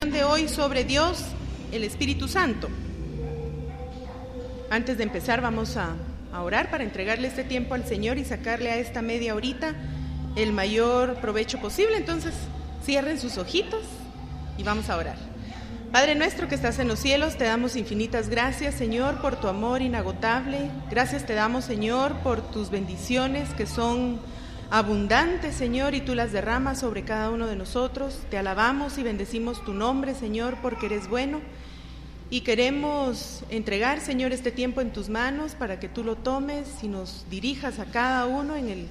De hoy sobre Dios, el Espíritu Santo. Antes de empezar vamos a orar para entregarle este tiempo al Señor y sacarle a esta media horita el mayor provecho posible. Entonces cierren sus ojitos y vamos a orar. Padre nuestro que estás en los cielos, te damos infinitas gracias, Señor, por tu amor inagotable. Gracias te damos, Señor, por tus bendiciones que son abundante, Señor, y tú las derramas sobre cada uno de nosotros. Te alabamos y bendecimos tu nombre, Señor, porque eres bueno. Y queremos entregar, Señor, este tiempo en tus manos para que tú lo tomes y nos dirijas a cada uno en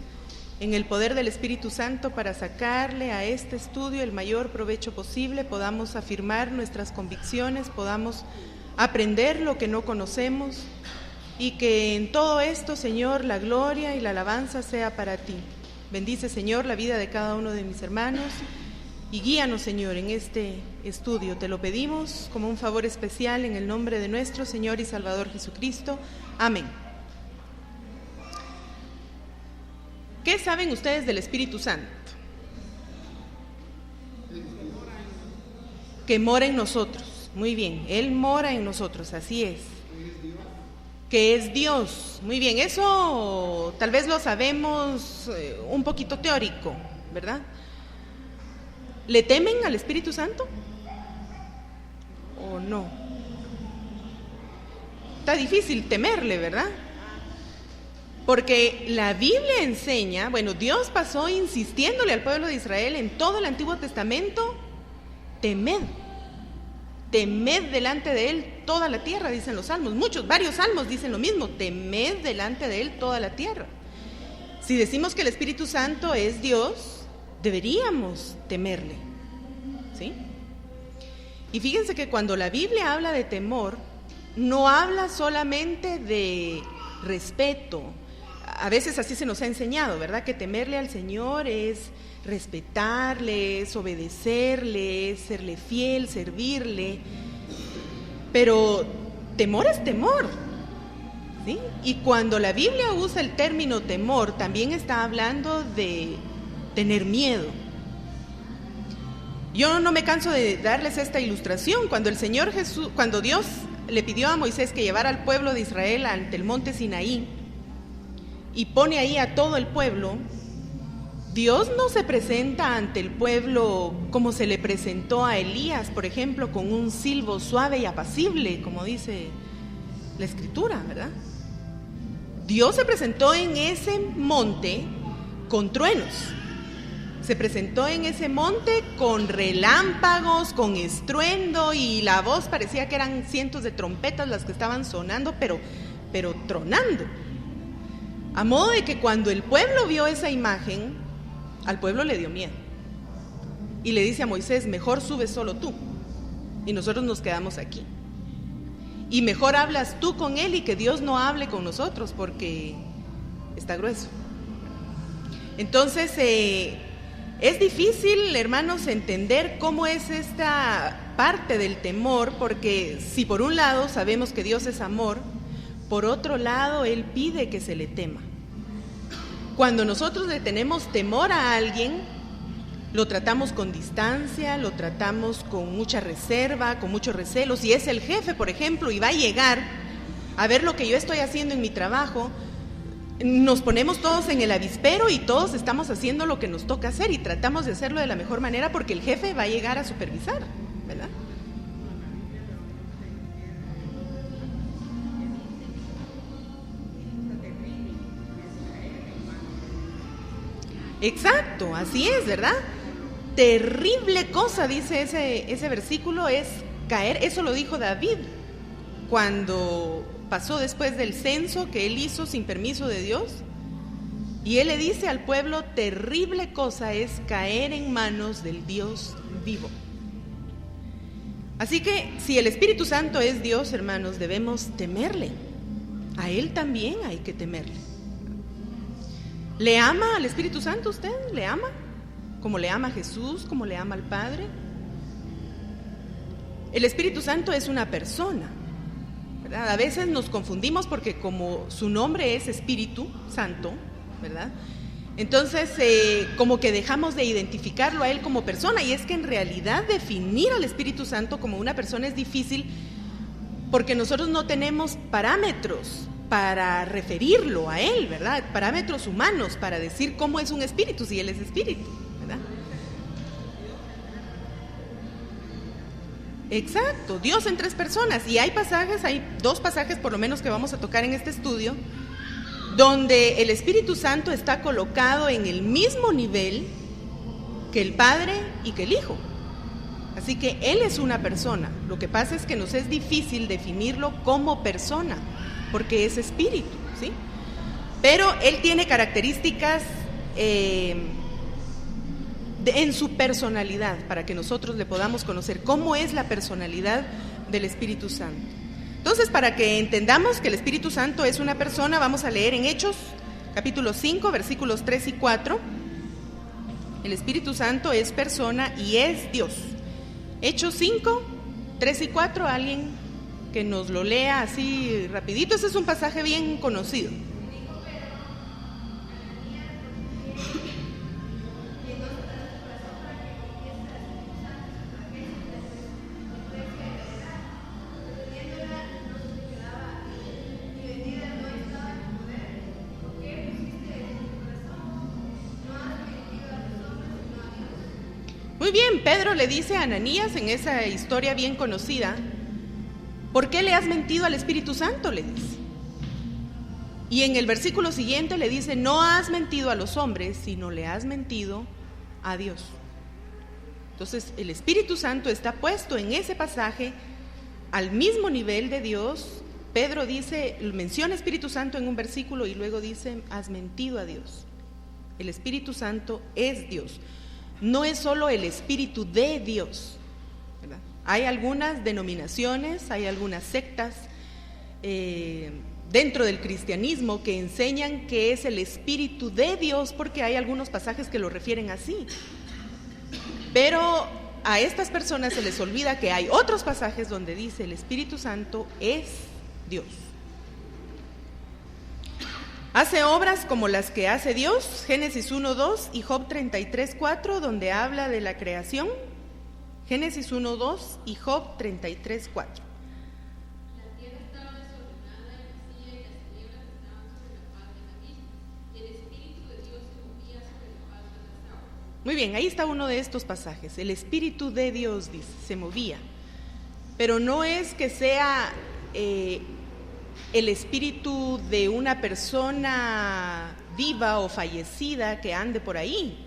el poder del Espíritu Santo para sacarle a este estudio el mayor provecho posible, podamos afirmar nuestras convicciones, podamos aprender lo que no conocemos y que en todo esto, Señor, la gloria y la alabanza sea para ti. Bendice, Señor, la vida de cada uno de mis hermanos y guíanos, Señor, en este estudio. Te lo pedimos como un favor especial en el nombre de nuestro Señor y Salvador Jesucristo. Amén. ¿Qué saben ustedes del Espíritu Santo? Que mora en nosotros. Muy bien, Él mora en nosotros, así es. Que es Dios. Muy bien, eso tal vez lo sabemos un poquito teórico, ¿verdad? ¿Le temen al Espíritu Santo? ¿O no? Está difícil temerle, ¿verdad? Porque la Biblia enseña, bueno, Dios pasó insistiéndole al pueblo de Israel en todo el Antiguo Testamento, temed delante de Él toda la tierra, dicen los salmos. Varios salmos dicen lo mismo, temed delante de Él toda la tierra. Si decimos que el Espíritu Santo es Dios, deberíamos temerle, ¿sí? Y fíjense que cuando la Biblia habla de temor, no habla solamente de respeto. A veces así se nos ha enseñado, ¿verdad? Que temerle al Señor es respetarle, es obedecerle, es serle fiel, servirle. Pero temor es temor, ¿sí? Y cuando la Biblia usa el término temor, también está hablando de tener miedo. Yo no me canso de darles esta ilustración. Cuando Dios le pidió a Moisés que llevara al pueblo de Israel ante el monte Sinaí y pone ahí a todo el pueblo, Dios no se presenta ante el pueblo como se le presentó a Elías, por ejemplo, con un silbo suave y apacible, como dice la Escritura, ¿verdad? Dios se presentó en ese monte con truenos, se presentó en ese monte con relámpagos, con estruendo, y la voz parecía que eran cientos de trompetas las que estaban sonando, pero tronando. A modo de que cuando el pueblo vio esa imagen, al pueblo le dio miedo. Y le dice a Moisés, mejor sube solo tú, y nosotros nos quedamos aquí. Y mejor hablas tú con él y que Dios no hable con nosotros, porque está grueso. Entonces, es difícil, hermanos, entender cómo es esta parte del temor, porque si por un lado sabemos que Dios es amor, por otro lado Él pide que se le tema. Cuando nosotros le tenemos temor a alguien, lo tratamos con distancia, lo tratamos con mucha reserva, con mucho recelo. Si es el jefe, por ejemplo, y va a llegar a ver lo que yo estoy haciendo en mi trabajo, nos ponemos todos en el avispero y todos estamos haciendo lo que nos toca hacer y tratamos de hacerlo de la mejor manera porque el jefe va a llegar a supervisar, ¿verdad? Exacto, así es, ¿verdad? Terrible cosa, dice ese versículo, es caer. Eso lo dijo David cuando pasó después del censo que él hizo sin permiso de Dios. Y él le dice al pueblo, terrible cosa es caer en manos del Dios vivo. Así que si el Espíritu Santo es Dios, hermanos, debemos temerle. A Él también hay que temerle. ¿Le ama al Espíritu Santo usted? ¿Le ama? ¿Como le ama a Jesús? ¿Como le ama al Padre? El Espíritu Santo es una persona, ¿verdad? A veces nos confundimos porque como su nombre es Espíritu Santo, ¿verdad? Entonces, como que dejamos de identificarlo a Él como persona, y es que en realidad definir al Espíritu Santo como una persona es difícil porque nosotros no tenemos parámetros para referirlo a Él, ¿verdad? Parámetros humanos para decir cómo es un espíritu, si Él es espíritu, ¿verdad? Exacto, Dios en tres personas. Y hay dos pasajes por lo menos que vamos a tocar en este estudio, donde el Espíritu Santo está colocado en el mismo nivel que el Padre y que el Hijo. Así que Él es una persona. Lo que pasa es que nos es difícil definirlo como persona, porque es espíritu, ¿sí? Pero Él tiene características en su personalidad, para que nosotros le podamos conocer cómo es la personalidad del Espíritu Santo. Entonces, para que entendamos que el Espíritu Santo es una persona, vamos a leer en Hechos, capítulo 5, versículos 3 y 4. El Espíritu Santo es persona y es Dios. Hechos 5, 3 y 4, alguien que nos lo lea así rapidito. Ese es un pasaje bien conocido. Muy bien, Pedro le dice a Ananías en esa historia bien conocida: ¿por qué le has mentido al Espíritu Santo?, le dice. Y en el versículo siguiente le dice: no has mentido a los hombres, sino le has mentido a Dios. Entonces el Espíritu Santo está puesto en ese pasaje al mismo nivel de Dios. Pedro menciona Espíritu Santo en un versículo y luego dice: has mentido a Dios. El Espíritu Santo es Dios. No es solo el Espíritu de Dios, ¿verdad? Hay algunas denominaciones, hay algunas sectas dentro del cristianismo que enseñan que es el Espíritu de Dios, porque hay algunos pasajes que lo refieren así. Pero a estas personas se les olvida que hay otros pasajes donde dice el Espíritu Santo es Dios. Hace obras como las que hace Dios, Génesis 1:2 y Job 33:4, donde habla de la creación. Génesis 1:2 y Job 33:4. La tierra estaba desordenada y vacía, y las tinieblas estaban sobre la faz del abismo, y el Espíritu de Dios se movía sobre la faz de las aguas. Muy bien, ahí está uno de estos pasajes. El Espíritu de Dios, dice, se movía. Pero no es que sea el espíritu de una persona viva o fallecida que ande por ahí.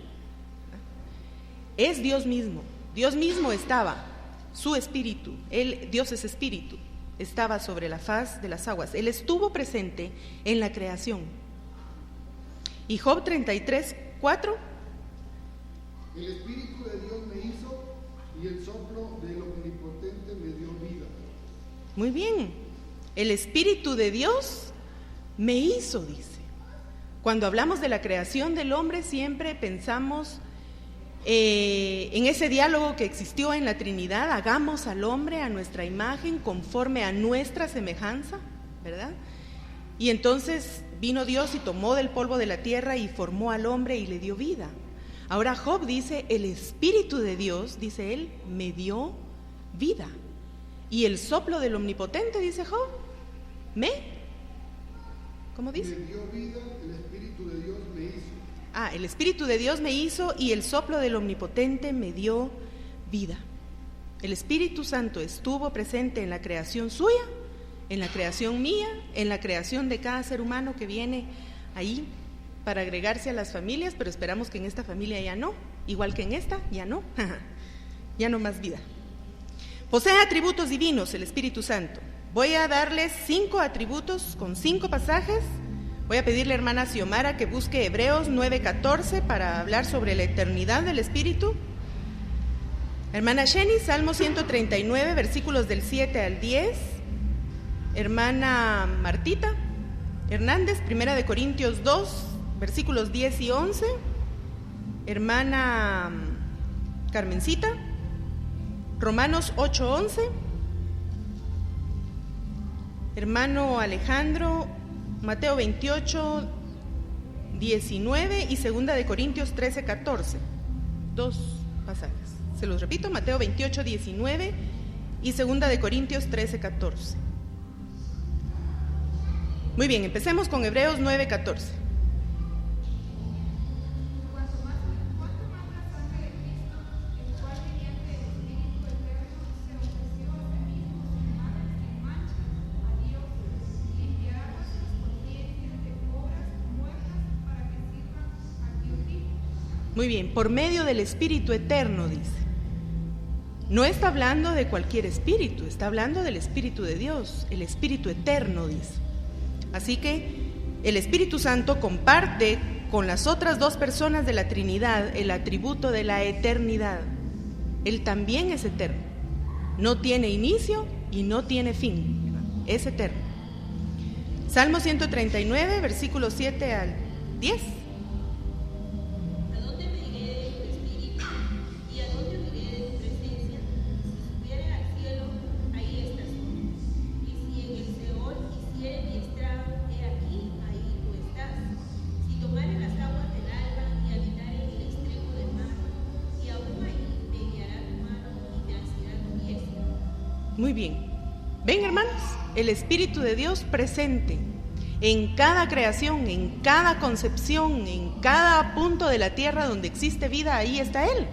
Es Dios mismo. Dios mismo estaba, su espíritu, Dios es espíritu, estaba sobre la faz de las aguas. Él estuvo presente en la creación. Y Job 33:4. El Espíritu de Dios me hizo y el soplo del Omnipotente me dio vida. Muy bien. El Espíritu de Dios me hizo, dice. Cuando hablamos de la creación del hombre, siempre pensamos en ese diálogo que existió en la Trinidad: hagamos al hombre a nuestra imagen, conforme a nuestra semejanza, ¿verdad? Y entonces vino Dios y tomó del polvo de la tierra y formó al hombre y le dio vida. Ahora Job dice: el Espíritu de Dios, dice él, me dio vida. Y el soplo del Omnipotente, dice Job, ¿cómo dice? Me dio vida, el Espíritu de Dios me hizo. El Espíritu de Dios me hizo y el soplo del Omnipotente me dio vida. El Espíritu Santo estuvo presente en la creación suya, en la creación mía, en la creación de cada ser humano que viene ahí para agregarse a las familias, pero esperamos que en esta familia ya no, igual que en esta, ya no, ya no más vida. Posee atributos divinos el Espíritu Santo. Voy a darles 5 atributos con 5 pasajes. Voy a pedirle a hermana Xiomara que busque Hebreos 9:14 para hablar sobre la eternidad del Espíritu. Hermana Sheni, Salmo 139, versículos del 7 al 10. Hermana Martita Hernández, 1 Corintios 2, versículos 10 y 11. Hermana Carmencita, Romanos 8:11. Hermano Alejandro, Mateo 28, 19 y 2 de Corintios 13, 14. Dos pasajes. Se los repito, Mateo 28, 19 y 2 de Corintios 13, 14. Muy bien, empecemos con Hebreos 9, 14. Muy bien, por medio del Espíritu Eterno, dice. No está hablando de cualquier espíritu, está hablando del Espíritu de Dios, el Espíritu Eterno, dice. Así que el Espíritu Santo comparte con las otras dos personas de la Trinidad el atributo de la eternidad. Él también es eterno. No tiene inicio y no tiene fin. Es eterno. Salmo 139, versículos 7 al 10. Muy bien. ¿Ven, hermanos? El Espíritu de Dios presente en cada creación, en cada concepción, en cada punto de la tierra donde existe vida, ahí está Él.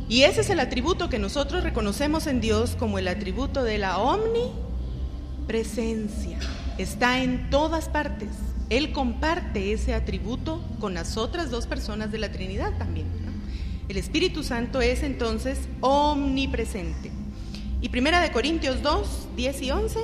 Y ese es el atributo que nosotros reconocemos en Dios como el atributo de la omnipresencia. Está en todas partes. Él comparte ese atributo con las otras dos personas de la Trinidad también, ¿no? El Espíritu Santo es entonces omnipresente. Y 1 de Corintios 2, 10 y 11.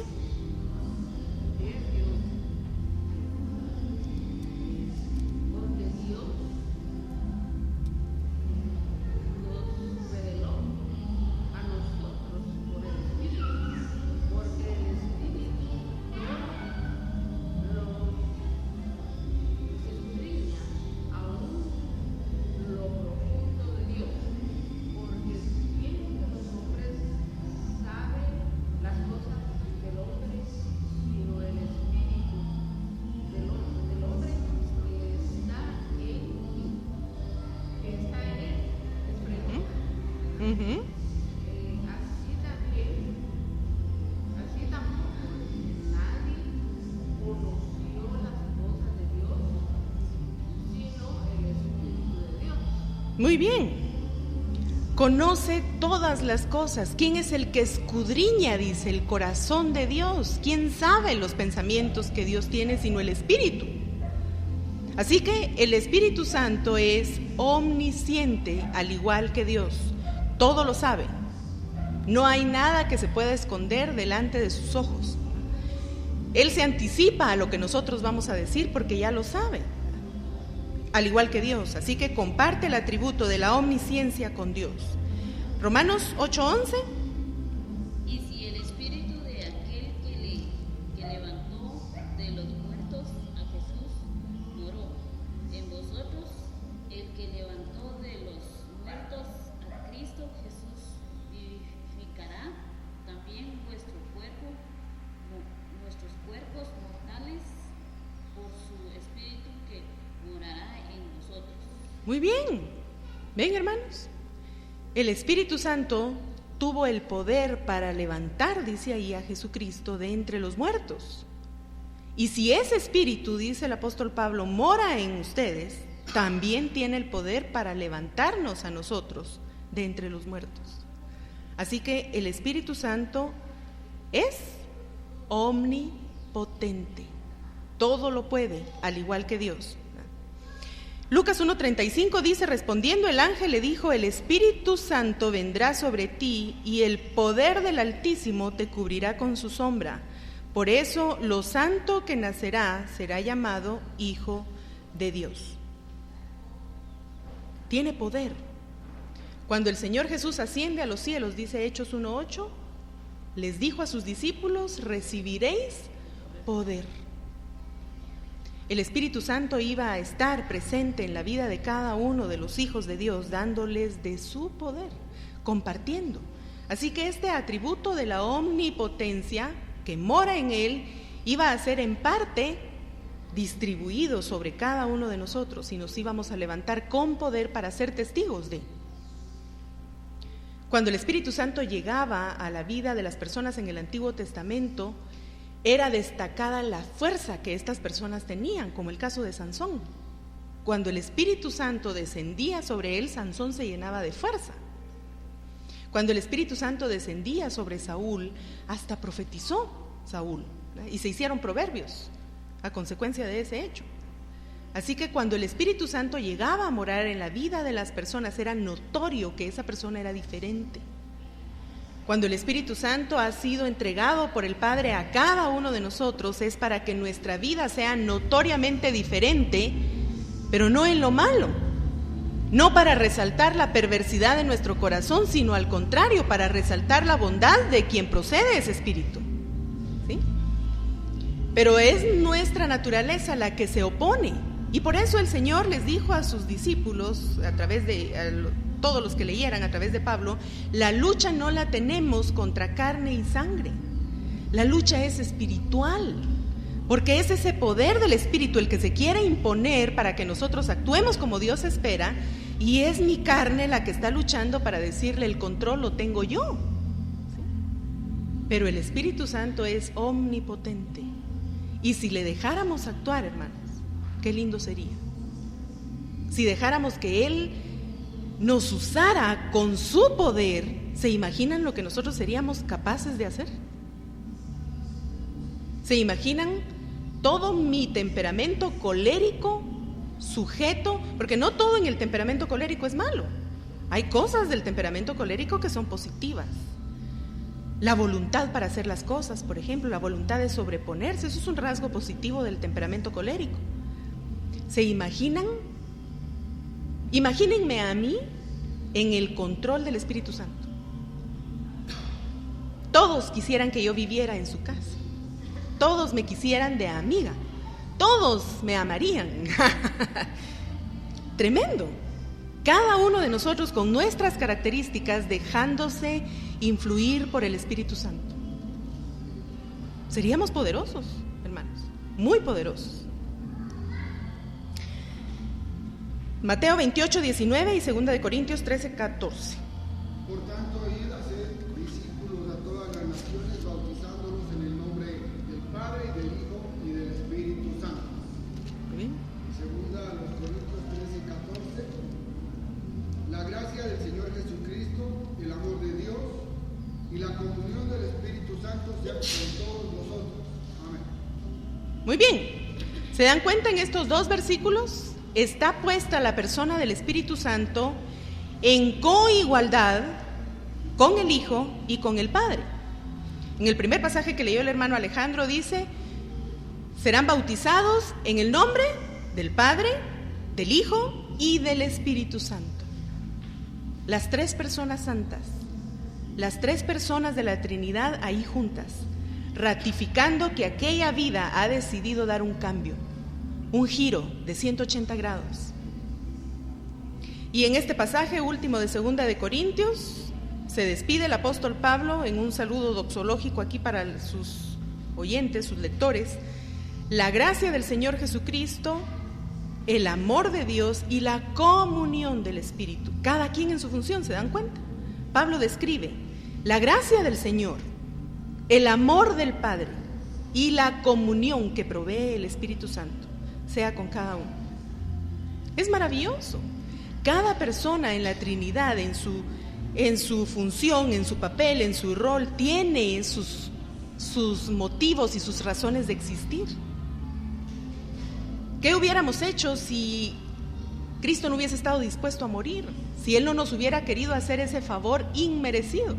Así tampoco nadie conoció las cosas de Dios, sino el Espíritu de Dios. Muy bien. Conoce todas las cosas. ¿Quién es el que escudriña, dice, el corazón de Dios? ¿Quién sabe los pensamientos que Dios tiene sino el Espíritu? Así que el Espíritu Santo es omnisciente, al igual que Dios. Todo lo sabe. No hay nada que se pueda esconder delante de sus ojos. Él se anticipa a lo que nosotros vamos a decir porque ya lo sabe, al igual que Dios. Así que comparte el atributo de la omnisciencia con Dios. Romanos 8:11. Y si el espíritu de aquel que levantó de los muertos a Jesús moró en vosotros, el que levantó de los muertos a Cristo Jesús vivificará también vuestros cuerpos mortales por su espíritu que morará en vosotros. Muy bien. ¿Ven, hermanos? El Espíritu Santo tuvo el poder para levantar, dice ahí, a Jesucristo de entre los muertos. Y si ese Espíritu, dice el apóstol Pablo, mora en ustedes, también tiene el poder para levantarnos a nosotros de entre los muertos. Así que el Espíritu Santo es omnipotente. Todo lo puede, al igual que Dios. Lucas 1:35 dice, respondiendo el ángel le dijo, el Espíritu Santo vendrá sobre ti y el poder del Altísimo te cubrirá con su sombra. Por eso lo santo que nacerá será llamado Hijo de Dios. Tiene poder. Cuando el Señor Jesús asciende a los cielos, dice Hechos 1:8, les dijo a sus discípulos, recibiréis poder. El Espíritu Santo iba a estar presente en la vida de cada uno de los hijos de Dios, dándoles de su poder, compartiendo. Así que este atributo de la omnipotencia que mora en Él iba a ser en parte distribuido sobre cada uno de nosotros y nos íbamos a levantar con poder para ser testigos de. Cuando el Espíritu Santo llegaba a la vida de las personas en el Antiguo Testamento, era destacada la fuerza que estas personas tenían, como el caso de Sansón. Cuando el Espíritu Santo descendía sobre él, Sansón se llenaba de fuerza. Cuando el Espíritu Santo descendía sobre Saúl, hasta profetizó Saúl, ¿verdad? Y se hicieron proverbios a consecuencia de ese hecho. Así que cuando el Espíritu Santo llegaba a morar en la vida de las personas, era notorio que esa persona era diferente. Cuando el Espíritu Santo ha sido entregado por el Padre a cada uno de nosotros, es para que nuestra vida sea notoriamente diferente, pero no en lo malo, no para resaltar la perversidad de nuestro corazón, sino al contrario, para resaltar la bondad de quien procede ese Espíritu, ¿sí? Pero es nuestra naturaleza la que se opone, y por eso el Señor les dijo a sus discípulos, a través de todos los que leyeran a través de Pablo, la lucha no la tenemos contra carne y sangre, la lucha es espiritual, porque es ese poder del Espíritu el que se quiere imponer para que nosotros actuemos como Dios espera, y es mi carne la que está luchando para decirle el control lo tengo yo, ¿sí? Pero el Espíritu Santo es omnipotente, y si le dejáramos actuar, hermanos, qué lindo sería. Si dejáramos que Él nos usara con su poder, ¿se imaginan lo que nosotros seríamos capaces de hacer? ¿Se imaginan todo mi temperamento colérico sujeto? Porque no todo en el temperamento colérico es malo. Hay cosas del temperamento colérico que son positivas. La voluntad para hacer las cosas, por ejemplo, la voluntad de sobreponerse, eso es un rasgo positivo del temperamento colérico. ¿Se imaginan? Imagínenme a mí en el control del Espíritu Santo. Todos quisieran que yo viviera en su casa. Todos me quisieran de amiga. Todos me amarían. Tremendo. Cada uno de nosotros con nuestras características dejándose influir por el Espíritu Santo. Seríamos poderosos, hermanos, muy poderosos. Mateo 28, 19 y 2 de Corintios 13, 14. Por tanto, id a ser discípulos a todas las naciones, bautizándolos en el nombre del Padre, y del Hijo, y del Espíritu Santo. Muy bien. Segunda a los Corintios 13, 14. La gracia del Señor Jesucristo, el amor de Dios y la comunión del Espíritu Santo sea con todos vosotros. Amén. Muy bien. ¿Se dan cuenta en estos dos versículos? Está puesta la persona del Espíritu Santo en coigualdad con el Hijo y con el Padre. En el primer pasaje que leyó el hermano Alejandro dice, serán bautizados en el nombre del Padre, del Hijo y del Espíritu Santo. Las tres personas santas, las tres personas de la Trinidad ahí juntas, ratificando que aquella vida ha decidido dar un cambio, un giro de 180 grados. Y en este pasaje último de 2 de Corintios, se despide el apóstol Pablo en un saludo doxológico aquí para sus oyentes, sus lectores. La gracia del Señor Jesucristo, el amor de Dios y la comunión del Espíritu, cada quien en su función, ¿se dan cuenta? Pablo describe la gracia del Señor, el amor del Padre y la comunión que provee el Espíritu Santo, sea con cada uno. Es maravilloso. Cada persona en la Trinidad, en su función, en su papel, en su rol, tiene sus motivos y sus razones de existir. ¿Qué hubiéramos hecho si Cristo no hubiese estado dispuesto a morir? Si Él no nos hubiera querido hacer ese favor inmerecido,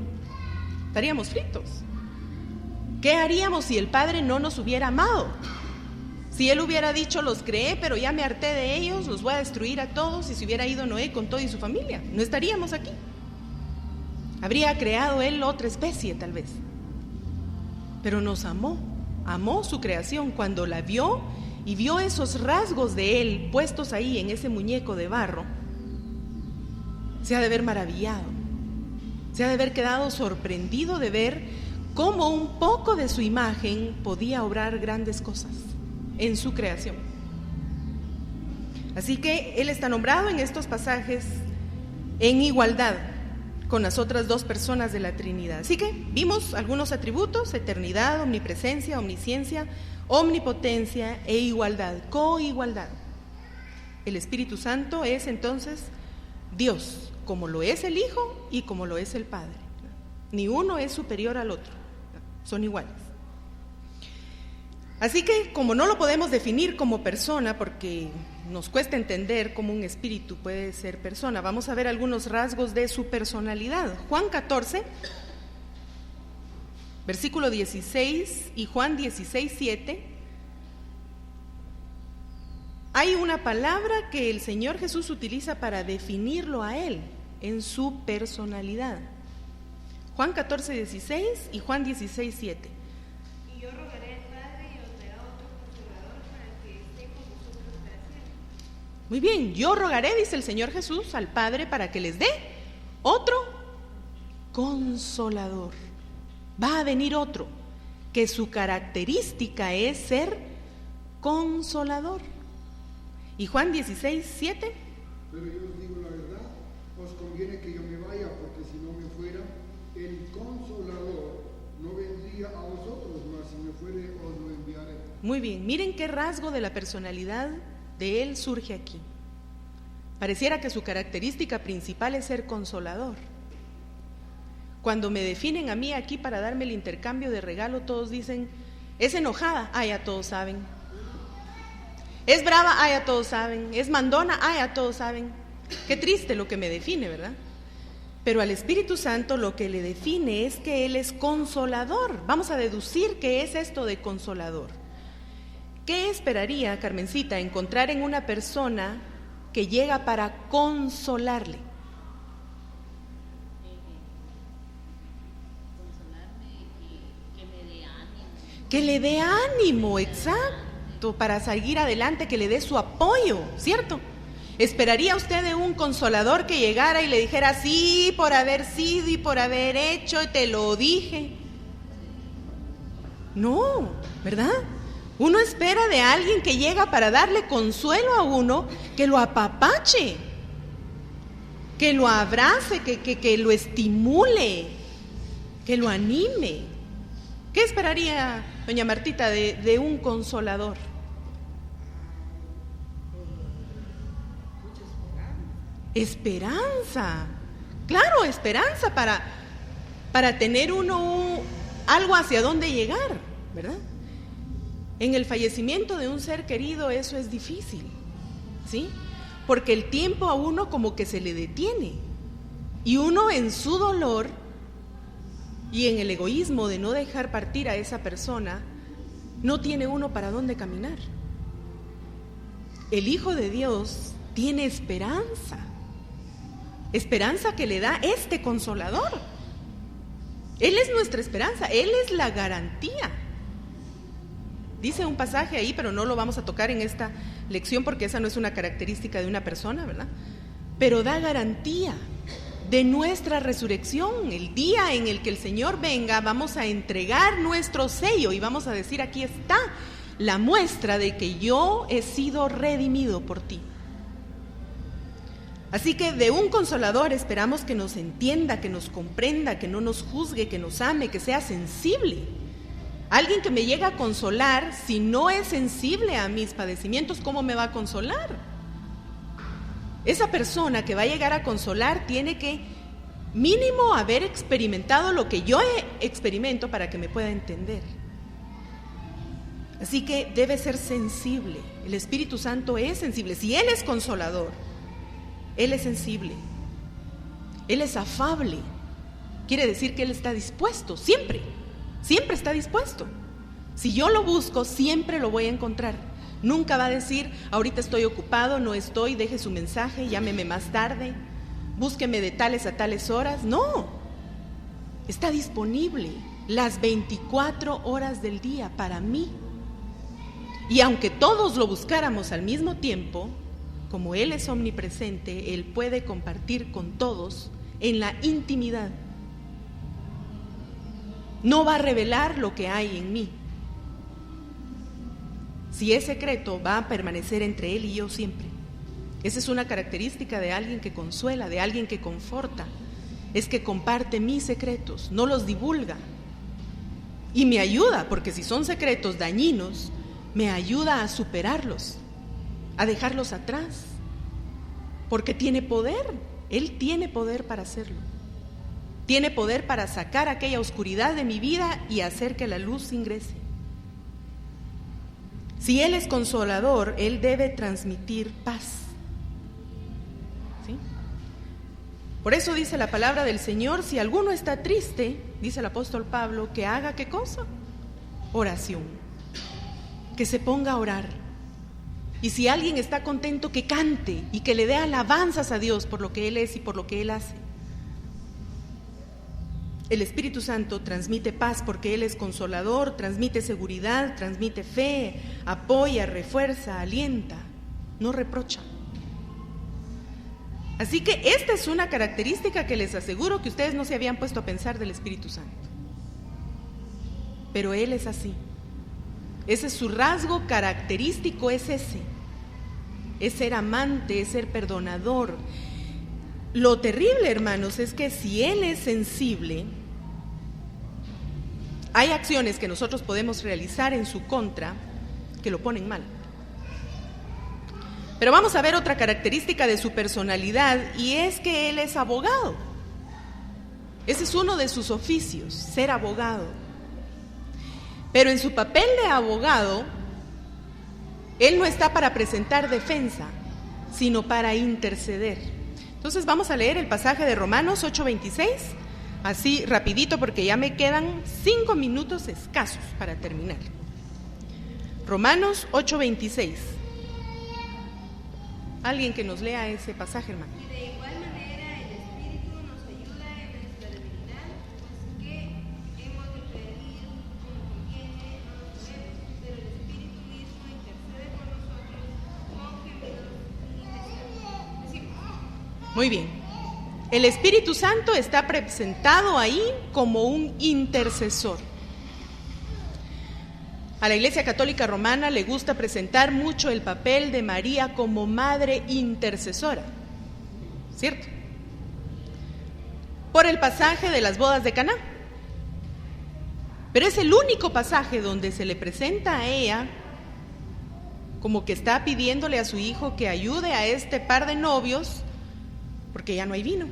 estaríamos fritos. ¿Qué haríamos si el Padre no nos hubiera amado? Si Él hubiera dicho, los creé, pero ya me harté de ellos, los voy a destruir a todos, y se hubiera ido Noé con todo y su familia, no estaríamos aquí. Habría creado Él otra especie tal vez. Pero nos amó su creación cuando la vio y vio esos rasgos de Él puestos ahí en ese muñeco de barro. Se ha de haber maravillado, se ha de haber quedado sorprendido de ver cómo un poco de su imagen podía obrar grandes cosas. en su creación. Así que Él está nombrado en estos pasajes en igualdad con las otras dos personas de la Trinidad. Así que vimos algunos atributos: eternidad, omnipresencia, omnisciencia, omnipotencia e igualdad, coigualdad. El Espíritu Santo es entonces Dios, como lo es el Hijo y como lo es el Padre. Ni uno es superior al otro, son iguales. Así que, como no lo podemos definir como persona, porque nos cuesta entender cómo un espíritu puede ser persona, vamos a ver algunos rasgos de su personalidad. Juan 14, versículo 16 y Juan 16, 7. Hay una palabra que el Señor Jesús utiliza para definirlo a Él en su personalidad. Juan 14, 16 y Juan 16, 7. Y yo rogaré al Padre y os dará otro Consolador para que esté con vosotros para siempre. Muy bien, yo rogaré, dice el Señor Jesús, al Padre para que les dé otro Consolador. Va a venir otro, que su característica es ser consolador. Y Juan 16, 7. Pero yo os digo la verdad, os conviene que yo me vaya, porque si no me fuera, el Consolador no vendría a vosotros, mas si me fuere, os lo enviaré. Muy bien, miren qué rasgo de la personalidad de Él surge aquí. Pareciera que su característica principal es ser consolador. Cuando me definen a mí aquí para darme el intercambio de regalo, todos dicen: es enojada, ya todos saben. Es brava, ya todos saben. Es mandona, ya todos saben. Qué triste lo que me define, ¿verdad? Pero al Espíritu Santo lo que le define es que Él es consolador. Vamos a deducir qué es esto de consolador. ¿Qué esperaría, Carmencita, encontrar en una persona que llega para consolarle? Consolarme, que me dé ánimo. Que le dé ánimo, exacto, para seguir adelante, que le dé su apoyo, ¿cierto? ¿Esperaría usted de un consolador que llegara y le dijera: sí, por haber sido y por haber hecho, te lo dije? No, ¿verdad? Uno espera de alguien que llega para darle consuelo a uno, que lo apapache, que lo abrace, que lo estimule, que lo anime. ¿Qué esperaría, doña Martita, de un consolador? Esperanza, claro, esperanza para tener uno algo hacia dónde llegar, ¿verdad? En el fallecimiento de un ser querido eso es difícil, ¿sí? Porque el tiempo a uno como que se le detiene y uno en su dolor y en el egoísmo de no dejar partir a esa persona, no tiene uno para dónde caminar. El Hijo de Dios tiene esperanza. Esperanza que le da este consolador. Él es nuestra esperanza, Él es la garantía. Dice un pasaje ahí, pero no lo vamos a tocar en esta lección porque esa no es una característica de una persona, ¿verdad? Pero da garantía de nuestra resurrección. El día en el que el Señor venga, vamos a entregar nuestro sello y vamos a decir: aquí está la muestra de que yo he sido redimido por ti. Así que de un consolador esperamos que nos entienda, que nos comprenda, que no nos juzgue, que nos ame, que sea sensible. Alguien que me llega a consolar, si no es sensible a mis padecimientos, ¿cómo me va a consolar? Esa persona que va a llegar a consolar tiene que mínimo haber experimentado lo que yo experimento para que me pueda entender. Así que debe ser sensible. El Espíritu Santo es sensible. Si Él es consolador, Él es sensible, Él es afable. Quiere decir que Él está dispuesto, siempre está dispuesto. Si yo lo busco, siempre lo voy a encontrar. Nunca va a decir: ahorita estoy ocupado, no estoy, deje su mensaje, llámeme más tarde, búsqueme de tales a tales horas. No, está disponible las 24 horas del día para mí. Y aunque todos lo buscáramos al mismo tiempo, como Él es omnipresente, Él puede compartir con todos en la intimidad. No va a revelar lo que hay en mí. si es secreto, va a permanecer entre él y yo siempre. Esa es una característica de alguien que consuela, de alguien que conforta, es que comparte mis secretos, no los divulga. Y me ayuda, porque si son secretos dañinos, me ayuda a superarlos, a dejarlos atrás, porque tiene poder, él tiene poder para hacerlo. Tiene poder para sacar aquella oscuridad de mi vida y hacer que la luz ingrese. Si Él es consolador, Él debe transmitir paz. ¿Sí? Por eso dice la palabra del Señor, si alguno está triste, dice el apóstol Pablo, que haga ¿qué cosa? Oración. Que se ponga a orar. Y si alguien está contento, que cante y que le dé alabanzas a Dios por lo que Él es y por lo que Él hace. El Espíritu Santo transmite paz porque Él es consolador, transmite seguridad, transmite fe, apoya, refuerza, alienta, no reprocha. Así que esta es una característica que les aseguro que ustedes no se habían puesto a pensar del Espíritu Santo. Pero Él es así. Ese es su rasgo característico, es ese. Es ser amante, es ser perdonador. Lo terrible, hermanos, es que si Él es sensible, hay acciones que nosotros podemos realizar en su contra que lo ponen mal. Pero vamos a ver otra característica de su personalidad, y es que Él es abogado. Ese es uno de sus oficios, ser abogado. Pero en su papel de abogado, Él no está para presentar defensa, sino para interceder. Entonces vamos a leer el pasaje de Romanos 8:26, así rapidito porque ya me quedan 5 minutos escasos para terminar. Romanos 8:26. Alguien que nos lea ese pasaje, hermano. Y de igual manera el Espíritu nos ayuda en nuestra debilidad, pues que hemos de pedir como conviene, no lo sabemos, pero el Espíritu mismo intercede por nosotros con gemidos indeseables. Decimos. Muy bien. El Espíritu Santo está presentado ahí como un intercesor. A la Iglesia Católica Romana le gusta presentar mucho el papel de María como madre intercesora, ¿cierto? Por el pasaje de las bodas de Caná. Pero es el único pasaje donde se le presenta a ella como que está pidiéndole a su hijo que ayude a este par de novios porque ya no hay vino.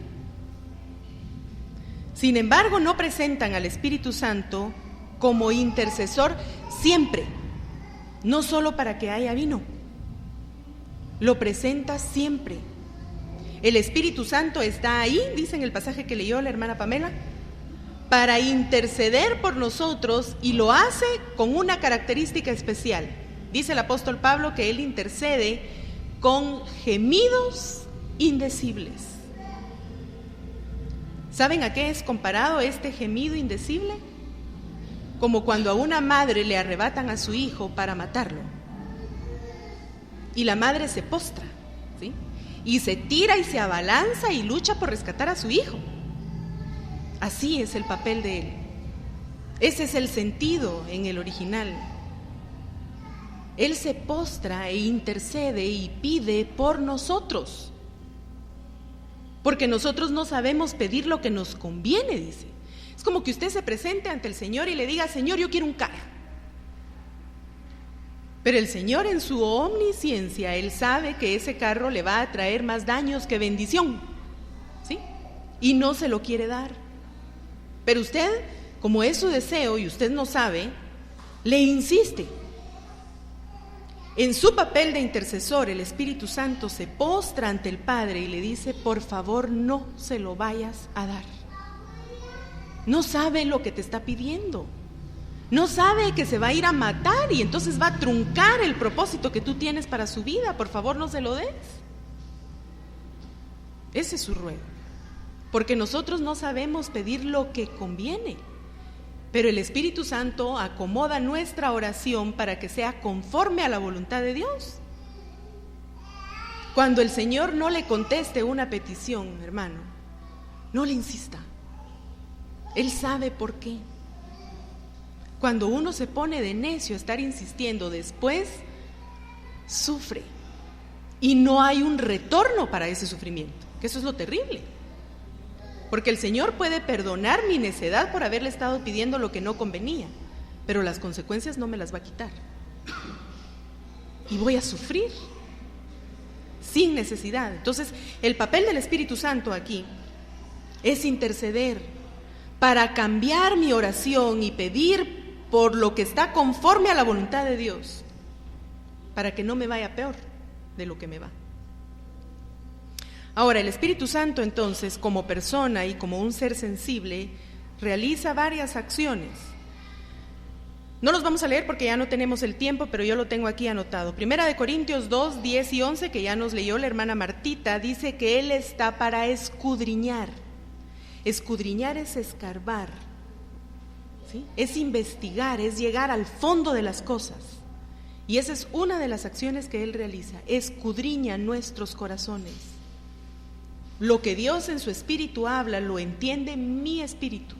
Sin embargo, no presentan al Espíritu Santo como intercesor siempre, no solo para que haya vino, lo presenta siempre. El Espíritu Santo está ahí, dice en el pasaje que leyó la hermana Pamela, para interceder por nosotros, y lo hace con una característica especial. Dice el apóstol Pablo que Él intercede con gemidos indecibles. ¿Saben a qué es comparado este gemido indecible? Como cuando a una madre le arrebatan a su hijo para matarlo. Y la madre se postra, ¿sí? Y se tira y se abalanza y lucha por rescatar a su hijo. Así es el papel de Él. Ese es el sentido en el original. Él se postra e intercede y pide por nosotros. Porque nosotros no sabemos pedir lo que nos conviene, dice. Es como que usted se presente ante el Señor y le diga: Señor, yo quiero un carro. Pero el Señor, en su omnisciencia, Él sabe que ese carro le va a traer más daños que bendición, ¿sí? Y no se lo quiere dar. Pero usted, como es su deseo y usted no sabe, le insiste. En su papel de intercesor, el Espíritu Santo se postra ante el Padre y le dice: por favor, no se lo vayas a dar. No sabe lo que te está pidiendo. No sabe que se va a ir a matar y entonces va a truncar el propósito que tú tienes para su vida. Por favor, no se lo des. Ese es su ruego. Porque nosotros no sabemos pedir lo que conviene. Pero el Espíritu Santo acomoda nuestra oración para que sea conforme a la voluntad de Dios. Cuando el Señor no le conteste una petición, hermano, no le insista. Él sabe por qué. Cuando uno se pone de necio a estar insistiendo, después sufre. Y no hay un retorno para ese sufrimiento, que eso es lo terrible. Porque el Señor puede perdonar mi necedad por haberle estado pidiendo lo que no convenía, pero las consecuencias no me las va a quitar. Y voy a sufrir sin necesidad. Entonces, el papel del Espíritu Santo aquí es interceder para cambiar mi oración y pedir por lo que está conforme a la voluntad de Dios, para que no me vaya peor de lo que me va. Ahora, el Espíritu Santo entonces, como persona y como un ser sensible, realiza varias acciones. No los vamos a leer porque ya no tenemos el tiempo, pero yo lo tengo aquí anotado. 1 Corintios 2, 10 y 11, que ya nos leyó la hermana Martita, dice que Él está para escudriñar. Escudriñar es escarbar, ¿sí? Es investigar, es llegar al fondo de las cosas. Y esa es una de las acciones que Él realiza, escudriña nuestros corazones. Lo que Dios en su espíritu habla, lo entiende mi espíritu.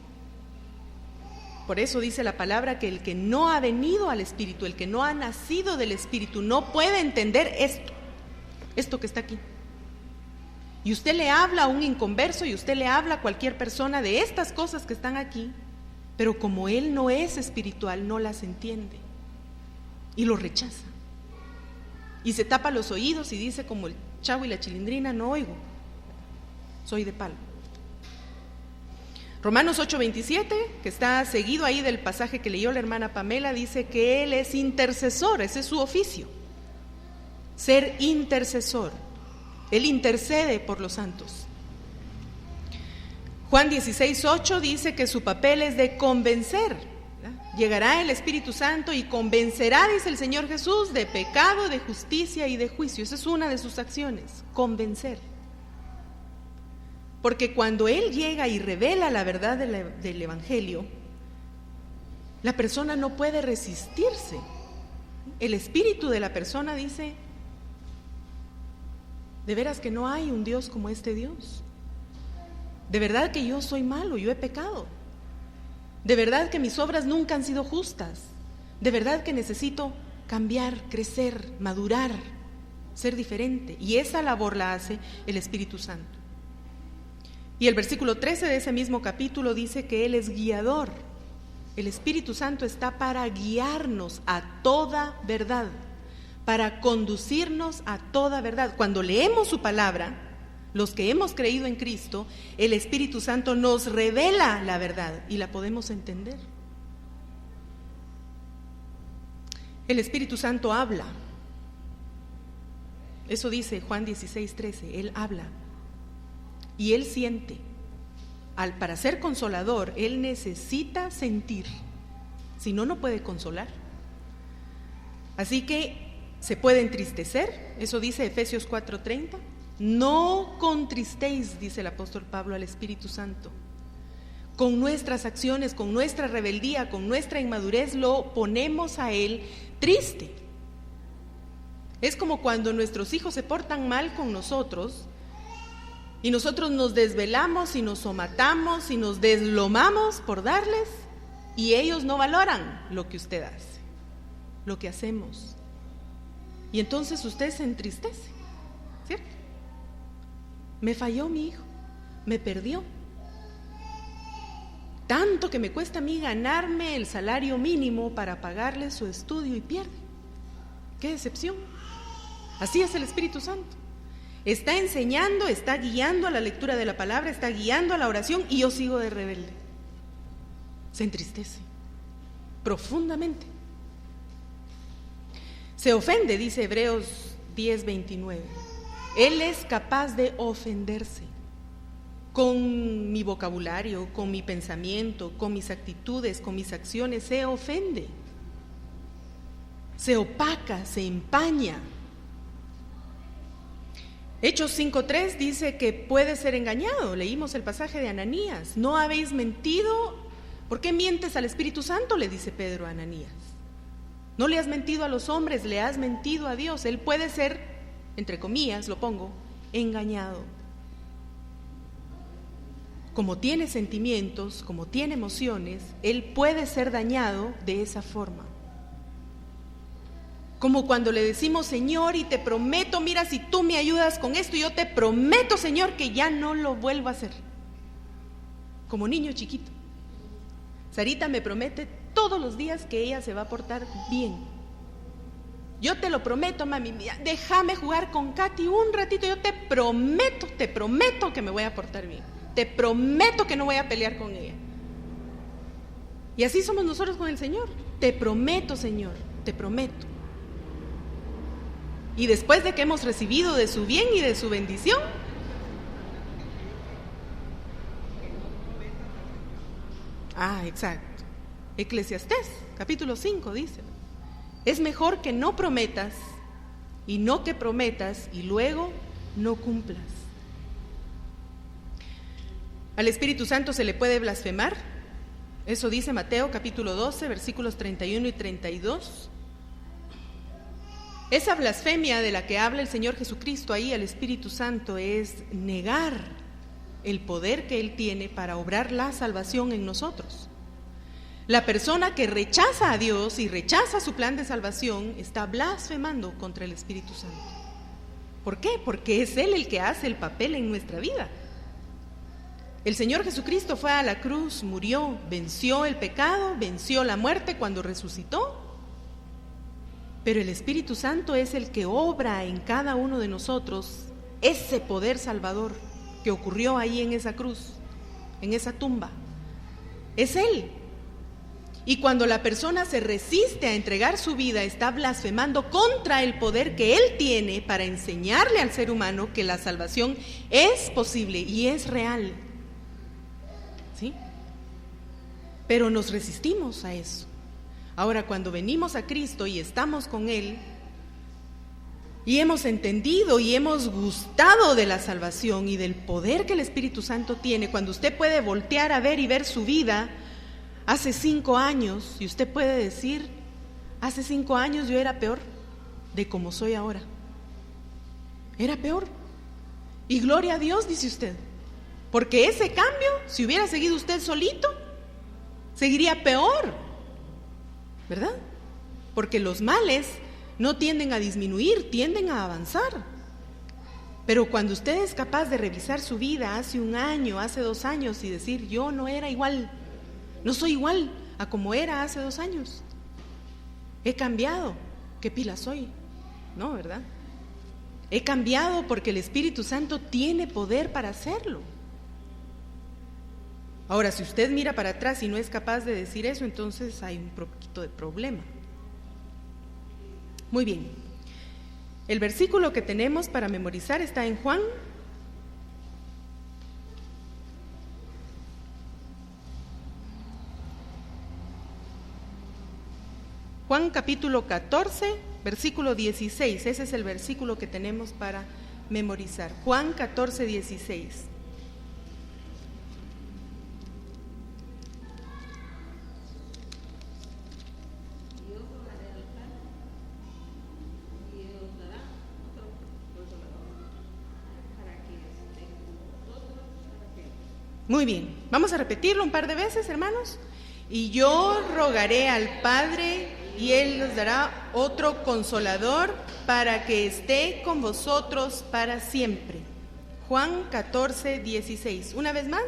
Por eso dice la palabra que el que no ha venido al espíritu, el que no ha nacido del espíritu, no puede entender esto que está aquí. Y usted le habla a un inconverso y usted le habla a cualquier persona de estas cosas que están aquí, pero como él no es espiritual, no las entiende y lo rechaza. Y se tapa los oídos y dice como el Chavo y la Chilindrina: no oigo, soy de palo. Romanos 8:27, que está seguido ahí del pasaje que leyó la hermana Pamela, dice que Él es intercesor, ese es su oficio, ser intercesor. Él intercede por los santos. Juan 16:8 dice que su papel es de convencer, ¿verdad? Llegará el Espíritu Santo y convencerá, dice el Señor Jesús, de pecado, de justicia y de juicio. Esa es una de sus acciones, convencer. Porque cuando Él llega y revela la verdad del Evangelio, la persona no puede resistirse. El espíritu de la persona dice: de veras que no hay un Dios como este Dios. De verdad que yo soy malo, yo he pecado. De verdad que mis obras nunca han sido justas. De verdad que necesito cambiar, crecer, madurar, ser diferente. Y esa labor la hace el Espíritu Santo. Y el versículo 13 de ese mismo capítulo dice que Él es guiador. El Espíritu Santo está para guiarnos a toda verdad, para conducirnos a toda verdad. Cuando leemos su palabra, los que hemos creído en Cristo, el Espíritu Santo nos revela la verdad y la podemos entender. El Espíritu Santo habla. Eso dice Juan 16:13, Él habla. Y Él siente. Para ser consolador, Él necesita sentir. Si no, no puede consolar. Así que se puede entristecer. Eso dice Efesios 4:30. No contristéis, dice el apóstol Pablo, al Espíritu Santo. Con nuestras acciones, con nuestra rebeldía, con nuestra inmadurez, lo ponemos a Él triste. Es como cuando nuestros hijos se portan mal con nosotros y nosotros nos desvelamos y nos somatamos y nos deslomamos por darles, y ellos no valoran lo que usted hace, lo que hacemos. Y entonces usted se entristece, ¿cierto? Me falló mi hijo, me perdió. Tanto que me cuesta a mí ganarme el salario mínimo para pagarle su estudio y pierde. ¡Qué decepción! Así es el Espíritu Santo. Está enseñando, está guiando a la lectura de la palabra, está guiando a la oración, y yo sigo de rebelde. Se entristece profundamente. Se ofende, dice Hebreos 10:29. Él es capaz de ofenderse con mi vocabulario, con mi pensamiento, con mis actitudes, con mis acciones. Se ofende, se opaca, se empaña. Hechos 5:3 dice que puede ser engañado. Leímos el pasaje de Ananías. No habéis mentido. ¿Por qué mientes al Espíritu Santo?, le dice Pedro a Ananías. No le has mentido a los hombres, le has mentido a Dios. Él puede ser, entre comillas, lo pongo, engañado. Como tiene sentimientos, como tiene emociones, él puede ser dañado de esa forma. Como cuando le decimos, Señor, y te prometo, mira, si tú me ayudas con esto, yo te prometo, Señor, que ya no lo vuelvo a hacer. Como niño chiquito. Sarita me promete todos los días que ella se va a portar bien. Yo te lo prometo, mami, déjame jugar con Katy un ratito, yo te prometo que me voy a portar bien. Te prometo que no voy a pelear con ella. Y así somos nosotros con el Señor. Te prometo, Señor, te prometo. Y después de que hemos recibido de su bien y de su bendición, exacto. Eclesiastés, capítulo 5 dice: es mejor que no prometas y no que prometas y luego no cumplas. Al Espíritu Santo se le puede blasfemar. Eso dice Mateo capítulo 12, versículos 31 y 32. Esa blasfemia de la que habla el Señor Jesucristo ahí al Espíritu Santo es negar el poder que Él tiene para obrar la salvación en nosotros. La persona que rechaza a Dios y rechaza su plan de salvación está blasfemando contra el Espíritu Santo. ¿Por qué? Porque es Él el que hace el papel en nuestra vida. El Señor Jesucristo fue a la cruz, murió, venció el pecado, venció la muerte cuando resucitó. Pero el Espíritu Santo es el que obra en cada uno de nosotros ese poder salvador que ocurrió ahí en esa cruz, en esa tumba. Es Él. Y cuando la persona se resiste a entregar su vida, está blasfemando contra el poder que Él tiene para enseñarle al ser humano que la salvación es posible y es real. ¿Sí? Pero nos resistimos a eso. Ahora, cuando venimos a Cristo y estamos con Él, y hemos entendido y hemos gustado de la salvación y del poder que el Espíritu Santo tiene, cuando usted puede voltear a ver y ver su vida hace 5 años, y usted puede decir, hace 5 años yo era peor de como soy ahora. Era peor. Y gloria a Dios, dice usted, porque ese cambio, si hubiera seguido usted solito, seguiría peor, ¿verdad? Porque los males no tienden a disminuir, tienden a avanzar. Pero cuando usted es capaz de revisar su vida hace 1 año, hace 2 años y decir, yo no era igual, no soy igual a como era hace 2 años, he cambiado, ¿qué pila soy? No, ¿verdad? He cambiado porque el Espíritu Santo tiene poder para hacerlo. Ahora, si usted mira para atrás y no es capaz de decir eso, entonces hay un poquito de problema. Muy bien. El versículo que tenemos para memorizar está en Juan. Juan capítulo 14, versículo 16. Ese es el versículo que tenemos para memorizar. Juan 14, 16. Muy bien, vamos a repetirlo un par de veces, hermanos. Y yo rogaré al Padre y Él nos dará otro consolador para que esté con vosotros para siempre. Juan 14, 16. Una vez más.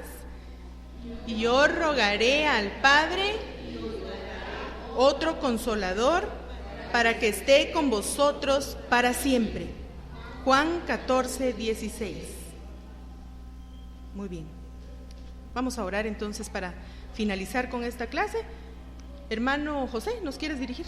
Y yo rogaré al Padre otro consolador para que esté con vosotros para siempre. Juan 14, 16. Muy bien. Vamos a orar entonces para finalizar con esta clase. Hermano José, ¿nos quieres dirigir?